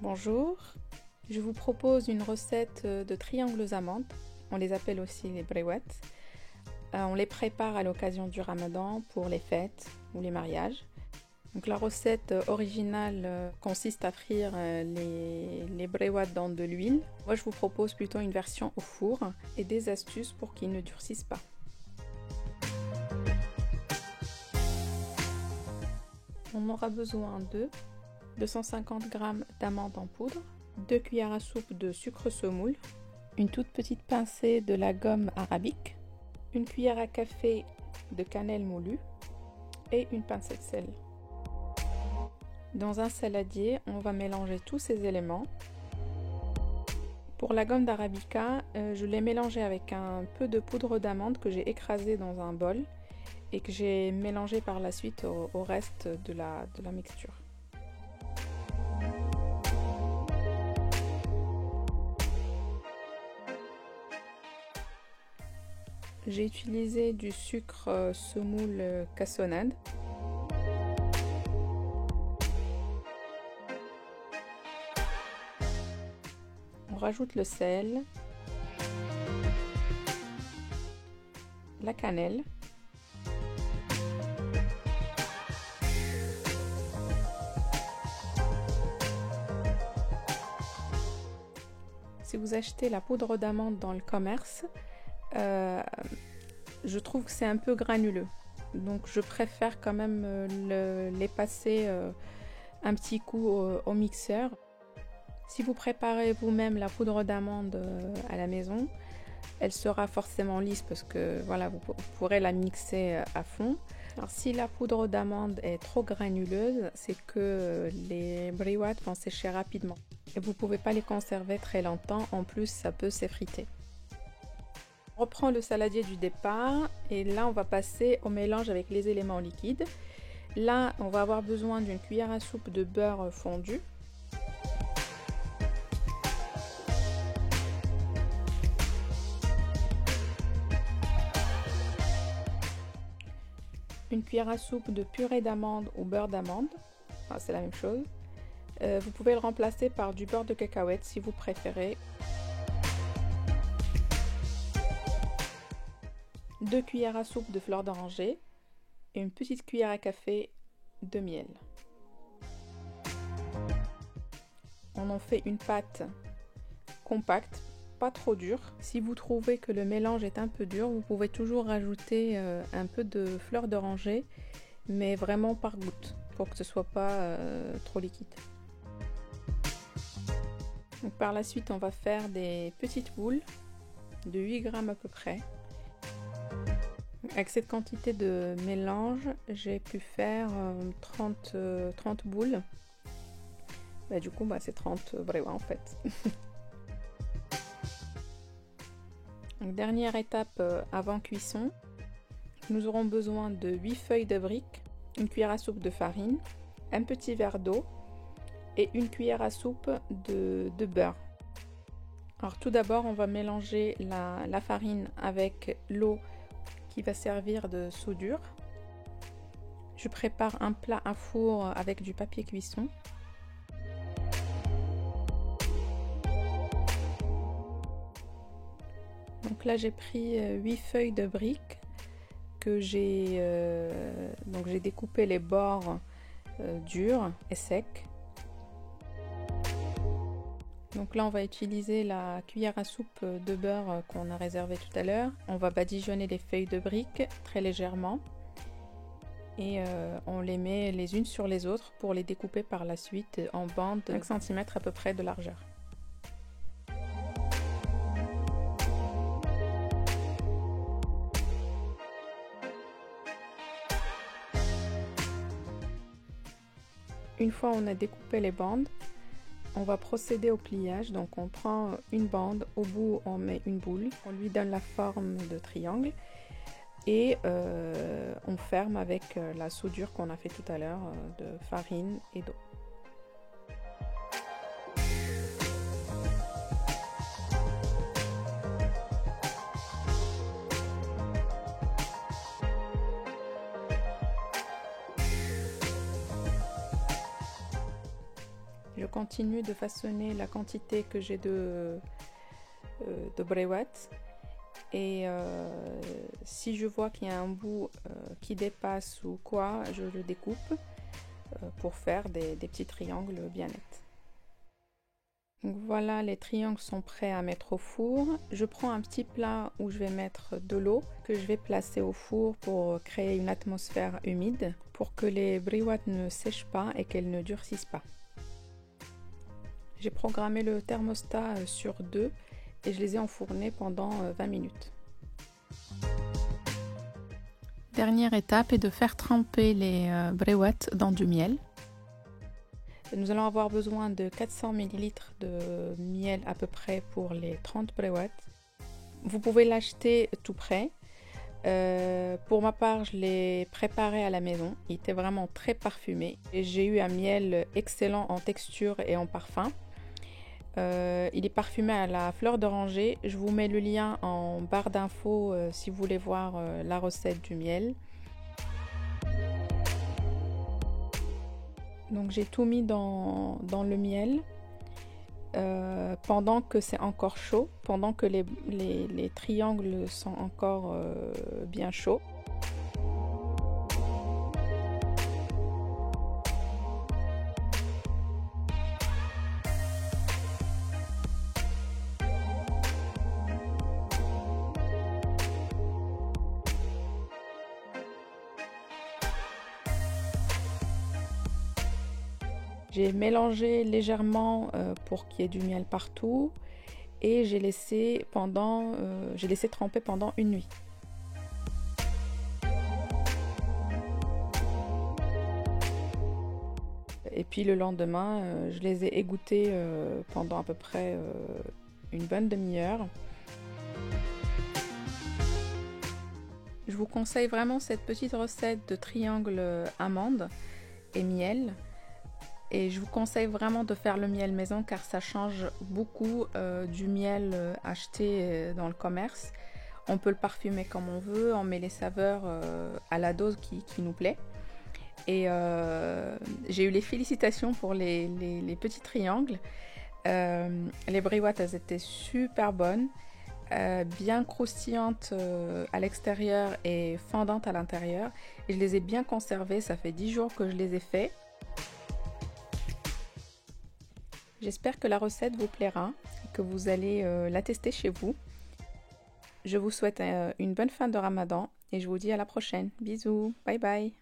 Bonjour, je vous propose une recette de triangles aux amandes, on les appelle aussi les briouettes. On les prépare à l'occasion du ramadan pour les fêtes ou les mariages. Donc la recette originale consiste à frire les briouettes dans de l'huile. Moi je vous propose plutôt une version au four et des astuces pour qu'ils ne durcissent pas. On aura besoin de 250 g d'amandes en poudre, 2 cuillères à soupe de sucre semoule, une toute petite pincée de la gomme arabique, une cuillère à café de cannelle moulue et une pincée de sel. Dans un saladier, on va mélanger tous ces éléments. Pour la gomme d'arabica, je l'ai mélangée avec un peu de poudre d'amande que j'ai écrasée dans un bol et que j'ai mélangé par la suite au reste de la mixture. J'ai utilisé du sucre semoule cassonade. On rajoute le sel, la cannelle, si vous achetez la poudre d'amande dans le commerce, je trouve que c'est un peu granuleux, donc je préfère quand même les passer un petit coup au mixeur. Si vous préparez vous-même la poudre d'amande à la maison, elle sera forcément lisse parce que voilà, vous pourrez la mixer à fond. Alors si la poudre d'amande est trop granuleuse, c'est que les briouettes vont sécher rapidement et vous ne pouvez pas les conserver très longtemps, en plus ça peut s'effriter. On reprend le saladier du départ et là on va passer au mélange avec les éléments liquides. Là on va avoir besoin d'une cuillère à soupe de beurre fondu, une cuillère à soupe de purée d'amande ou beurre d'amande, enfin, c'est la même chose. Vous pouvez le remplacer par du beurre de cacahuète si vous préférez. 2 cuillères à soupe de fleur d'oranger et une petite cuillère à café de miel. On en fait une pâte compacte, pas trop dure. Si vous trouvez que le mélange est un peu dur, vous pouvez toujours rajouter un peu de fleur d'oranger, mais vraiment par goutte, pour que ce soit pas trop liquide. Donc par la suite, on va faire des petites boules de 8 grammes à peu près. Avec cette quantité de mélange, j'ai pu faire 30 boules. Du coup, c'est 30 briouettes en fait. Donc, dernière étape avant cuisson, nous aurons besoin de 8 feuilles de briques, une cuillère à soupe de farine, un petit verre d'eau et une cuillère à soupe de beurre. Alors tout d'abord, on va mélanger la farine avec l'eau qui va servir de soudure. Je prépare un plat à four avec du papier cuisson. Donc là j'ai pris 8 feuilles de briques que j'ai découpé les bords durs et secs. Donc là on va utiliser la cuillère à soupe de beurre qu'on a réservé tout à l'heure. On va badigeonner les feuilles de briques très légèrement et on les met les unes sur les autres pour les découper par la suite en bandes de 5 cm à peu près de largeur. Une fois on a découpé les bandes, on va procéder au pliage. Donc on prend une bande, au bout on met une boule, on lui donne la forme de triangle et on ferme avec la soudure qu'on a fait tout à l'heure de farine et d'eau. Je continue de façonner la quantité que j'ai de briwat. Et si je vois qu'il y a un bout qui dépasse ou quoi, je le découpe pour faire des petits triangles bien nets. Donc voilà, les triangles sont prêts à mettre au four. Je prends un petit plat où je vais mettre de l'eau que je vais placer au four pour créer une atmosphère humide pour que les briwat ne sèchent pas et qu'elles ne durcissent pas. J'ai programmé le thermostat sur 2 et je les ai enfournés pendant 20 minutes. Dernière étape est de faire tremper les briwat dans du miel. Nous allons avoir besoin de 400 ml de miel à peu près pour les 30 briwat. Vous pouvez l'acheter tout prêt. Pour ma part, je l'ai préparé à la maison. Il était vraiment très parfumé. J'ai eu un miel excellent en texture et en parfum. Il est parfumé à la fleur d'oranger. Je vous mets le lien en barre d'infos si vous voulez voir la recette du miel. Donc j'ai tout mis dans le miel pendant que c'est encore chaud, pendant que les triangles sont encore bien chauds. J'ai mélangé légèrement pour qu'il y ait du miel partout et j'ai laissé tremper pendant une nuit. Et puis le lendemain, je les ai égouttés pendant à peu près une bonne demi-heure. Je vous conseille vraiment cette petite recette de triangle amande et miel. Et je vous conseille vraiment de faire le miel maison car ça change beaucoup du miel acheté dans le commerce. On peut le parfumer comme on veut, on met les saveurs à la dose qui nous plaît. Et j'ai eu les félicitations pour les petits triangles. Les briwat, elles étaient super bonnes, bien croustillantes à l'extérieur et fondantes à l'intérieur. Et je les ai bien conservées, ça fait 10 jours que je les ai fait. J'espère que la recette vous plaira et que vous allez la tester chez vous. Je vous souhaite une bonne fin de Ramadan et je vous dis à la prochaine. Bisous, bye bye.